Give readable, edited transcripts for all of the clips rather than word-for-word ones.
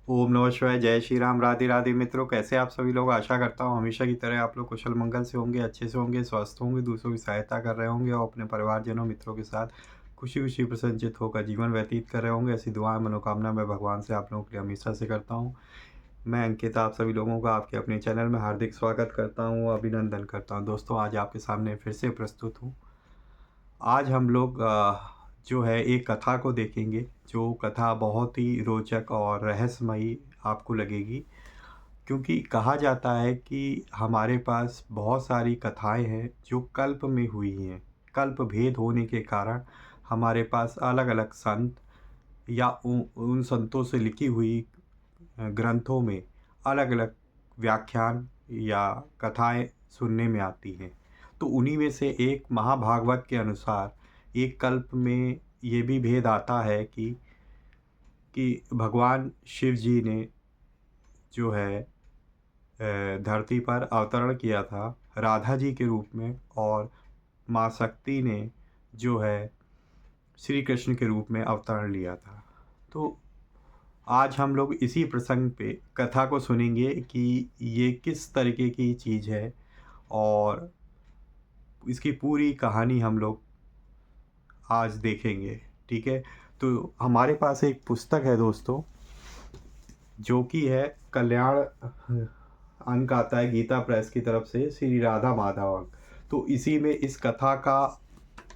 ओम नमः शिवाय, जय श्री राम, राधे राधे मित्रों। कैसे आप सभी लोग? आशा करता हूँ हमेशा की तरह आप लोग कुशल मंगल से होंगे, अच्छे से होंगे, स्वस्थ होंगे, दूसरों की सहायता कर रहे होंगे और अपने परिवारजनों मित्रों के साथ खुशी खुशी प्रसन्नचित होकर जीवन व्यतीत कर रहे होंगे। ऐसी दुआएं मनोकामना मैं भगवान से आप लोगों के लिए हमेशा से करता हूँ। मैं अंकित आप सभी लोगों का आपके अपने चैनल में हार्दिक स्वागत करता हूँ, अभिनंदन करता हूँ। दोस्तों, आज आपके सामने फिर से प्रस्तुत हूँ। आज हम लोग जो है एक कथा को देखेंगे, जो कथा बहुत ही रोचक और रहस्यमयी आपको लगेगी। क्योंकि कहा जाता है कि हमारे पास बहुत सारी कथाएं हैं जो कल्प में हुई हैं। कल्प भेद होने के कारण हमारे पास अलग अलग संत या उन संतों से लिखी हुई ग्रंथों में अलग अलग व्याख्यान या कथाएं सुनने में आती हैं। तो उन्हीं में से एक महाभागवत के अनुसार एक कल्प में ये भी भेद आता है कि भगवान शिव जी ने जो है धरती पर अवतरण किया था राधा जी के रूप में, और माँ शक्ति ने जो है श्री कृष्ण के रूप में अवतरण लिया था। तो आज हम लोग इसी प्रसंग पे कथा को सुनेंगे कि ये किस तरीके की चीज़ है, और इसकी पूरी कहानी हम लोग आज देखेंगे। ठीक है, तो हमारे पास एक पुस्तक है दोस्तों, जो कि है कल्याण अंक आता है गीता प्रेस की तरफ से, श्री राधा माधव अंक। तो इसी में इस कथा का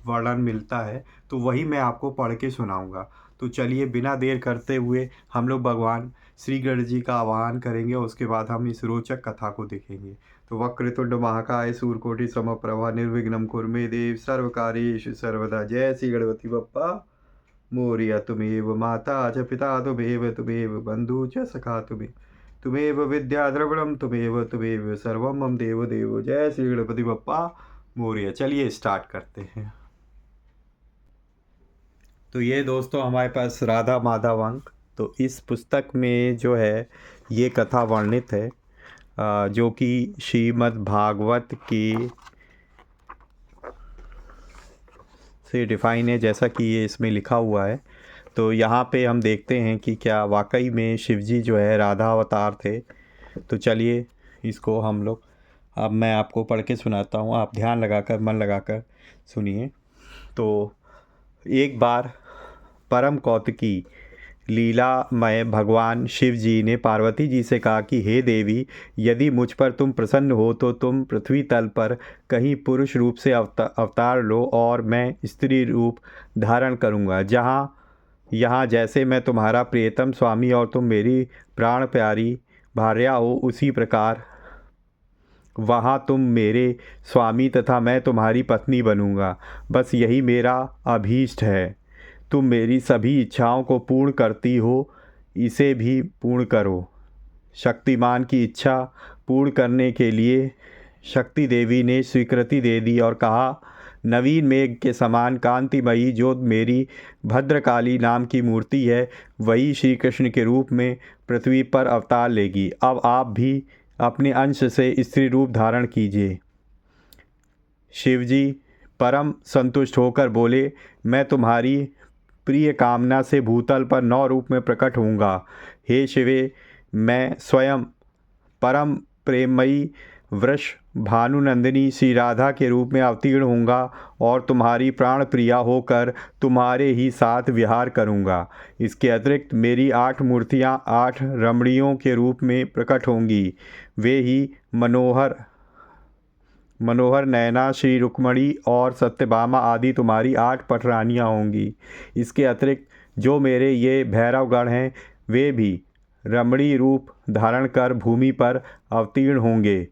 वर्णन मिलता है, तो वही मैं आपको पढ़ के सुनाऊंगा। तो चलिए बिना देर करते हुए हम लोग भगवान श्री गणेश जी का आवाहन करेंगे और उसके बाद हम इस रोचक कथा को देखेंगे। तो वक्रतुंड महाकाय सूर्यकोटि समप्रभा निर्विघ्नं कुरु मे देव सर्वकार्येषु सर्वदा। जय श्री गणपति बप्पा मोरया। तुमेव माता च पिता तुमेव बंधु च सखा तुमेव विद्या द्रविणम तुमेव सर्वम मम देव देव। जय श्री गणपति बप्पा मोरया। चलिए स्टार्ट करते हैं। तो ये दोस्तों हमारे पास राधा माधव अंक। तो इस पुस्तक में जो है ये कथा वर्णित है, जो कि श्रीमद् भागवत की से डिफाइन है, जैसा कि ये इसमें लिखा हुआ है। तो यहाँ पे हम देखते हैं कि क्या वाकई में शिवजी जो है राधा अवतार थे। तो चलिए इसको हम लोग, अब मैं आपको पढ़ के सुनाता हूँ, आप ध्यान लगाकर मन लगाकर सुनिए। तो एक बार परम कौतुकी लीलामय भगवान शिव जी ने पार्वती जी से कहा कि हे देवी, यदि मुझ पर तुम प्रसन्न हो तो तुम पृथ्वी तल पर कहीं पुरुष रूप से अवतार लो और मैं स्त्री रूप धारण करूँगा। यहाँ जैसे मैं तुम्हारा प्रियतम स्वामी और तुम मेरी प्राण प्यारी भार्या हो, उसी प्रकार वहाँ तुम मेरे स्वामी तथा मैं तुम्हारी पत्नी बनूँगा। बस यही मेरा अभीष्ट है। तुम मेरी सभी इच्छाओं को पूर्ण करती हो, इसे भी पूर्ण करो। शक्तिमान की इच्छा पूर्ण करने के लिए शक्ति देवी ने स्वीकृति दे दी और कहा, नवीन मेघ के समान कांतिमयी जो मेरी भद्रकाली नाम की मूर्ति है, वही श्री कृष्ण के रूप में पृथ्वी पर अवतार लेगी। अब आप भी अपने अंश से स्त्री रूप धारण कीजिए। शिवजी परम संतुष्ट होकर बोले, मैं तुम्हारी प्रिय कामना से भूतल पर 9 रूप में प्रकट होऊंगा। हे शिवे, मैं स्वयं परम प्रेममयी वृष भानुनंदिनी श्री राधा के रूप में अवतीर्ण होऊंगा और तुम्हारी प्राण प्रिया होकर तुम्हारे ही साथ विहार करूंगा। इसके अतिरिक्त मेरी 8 मूर्तियां 8 रमणियों के रूप में प्रकट होंगी। वे ही मनोहर नयना श्री रुक्मणी और सत्यभामा आदि तुम्हारी 8 पटरानियाँ होंगी। इसके अतिरिक्त जो मेरे ये भैरवगण हैं, वे भी रमणी रूप धारण कर भूमि पर अवतीर्ण होंगे।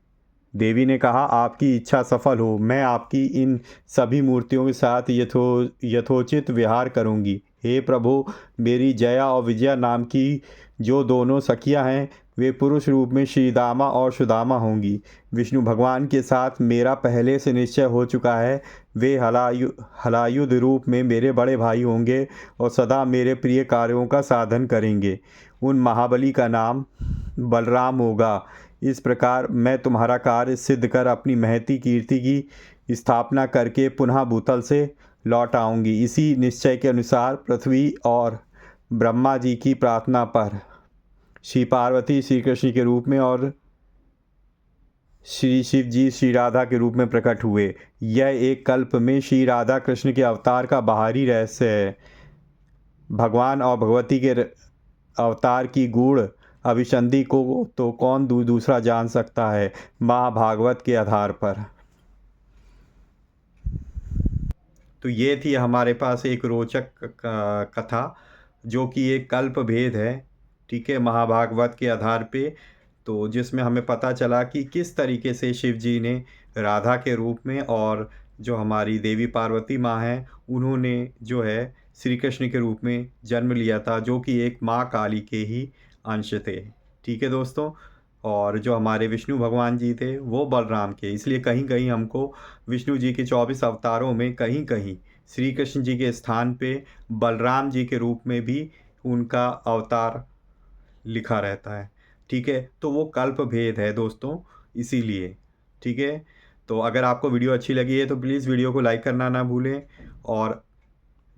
देवी ने कहा, आपकी इच्छा सफल हो, मैं आपकी इन सभी मूर्तियों के साथ यथोचित विहार करूंगी। हे प्रभु, मेरी जया और विजया नाम की जो दोनों सखियां हैं, वे पुरुष रूप में श्रीदामा और सुदामा होंगी। विष्णु भगवान के साथ मेरा पहले से निश्चय हो चुका है। वे हलायुध रूप में मेरे बड़े भाई होंगे और सदा मेरे प्रिय कार्यों का साधन करेंगे। उन महाबली का नाम बलराम होगा। इस प्रकार मैं तुम्हारा कार्य सिद्ध कर अपनी महती कीर्ति की स्थापना करके पुनः भूतल से लौट आऊँगी। इसी निश्चय के अनुसार पृथ्वी और ब्रह्मा जी की प्रार्थना पर श्री पार्वती श्री कृष्ण के रूप में और श्री शिव जी श्री राधा के रूप में प्रकट हुए। यह एक कल्प में श्री राधा कृष्ण के अवतार का बाहरी रहस्य है। भगवान और भगवती के अवतार की गूढ़ अभिसंधि को तो कौन दूसरा जान सकता है महाभागवत के आधार पर। तो ये थी हमारे पास एक रोचक कथा जो कि एक कल्प भेद है, ठीक है, महाभागवत के आधार पे। तो जिसमें हमें पता चला कि किस तरीके से शिव जी ने राधा के रूप में और जो हमारी देवी पार्वती माँ हैं उन्होंने जो है श्री कृष्ण के रूप में जन्म लिया था, जो कि एक माँ काली के ही अंश थे, ठीक है दोस्तों। और जो हमारे विष्णु भगवान जी थे वो बलराम के, इसलिए कहीं कहीं हमको विष्णु जी के 24 अवतारों में कहीं कहीं श्री कृष्ण जी के स्थान पे बलराम जी के रूप में भी उनका अवतार लिखा रहता है, ठीक है। तो वो कल्प भेद है दोस्तों, इसीलिए, ठीक है। तो अगर आपको वीडियो अच्छी लगी है तो प्लीज़ वीडियो को लाइक करना ना भूलें और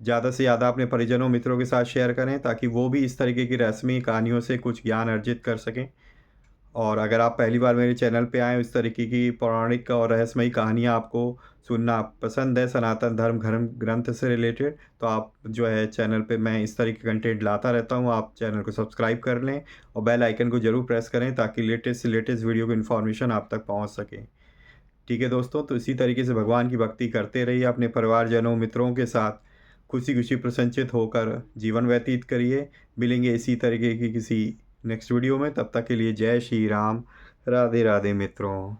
ज़्यादा से ज़्यादा अपने परिजनों मित्रों के साथ शेयर करें ताकि वो भी इस तरीके की रहस्यमयी कहानियों से कुछ ज्ञान अर्जित कर सकें। और अगर आप पहली बार मेरे चैनल पे आएँ, इस तरीके की पौराणिक और रहस्यमयी कहानियाँ आपको सुनना पसंद है सनातन धर्म ग्रंथ से रिलेटेड, तो आप जो है चैनल पे मैं इस तरह के कंटेंट लाता रहता हूँ। आप चैनल को सब्सक्राइब कर लें और बेल आइकन को ज़रूर प्रेस करें ताकि लेटेस्ट से लेटेस्ट वीडियो की इन्फॉर्मेशन आप तक पहुँच सके, ठीक है दोस्तों। तो इसी तरीके से भगवान की भक्ति करते रहिए, अपने परिवारजनों मित्रों के साथ खुशी खुशी प्रसन्नचित होकर जीवन व्यतीत करिए। मिलेंगे इसी तरीके की किसी नेक्स्ट वीडियो में, तब तक के लिए जय श्री राम, राधे राधे मित्रों।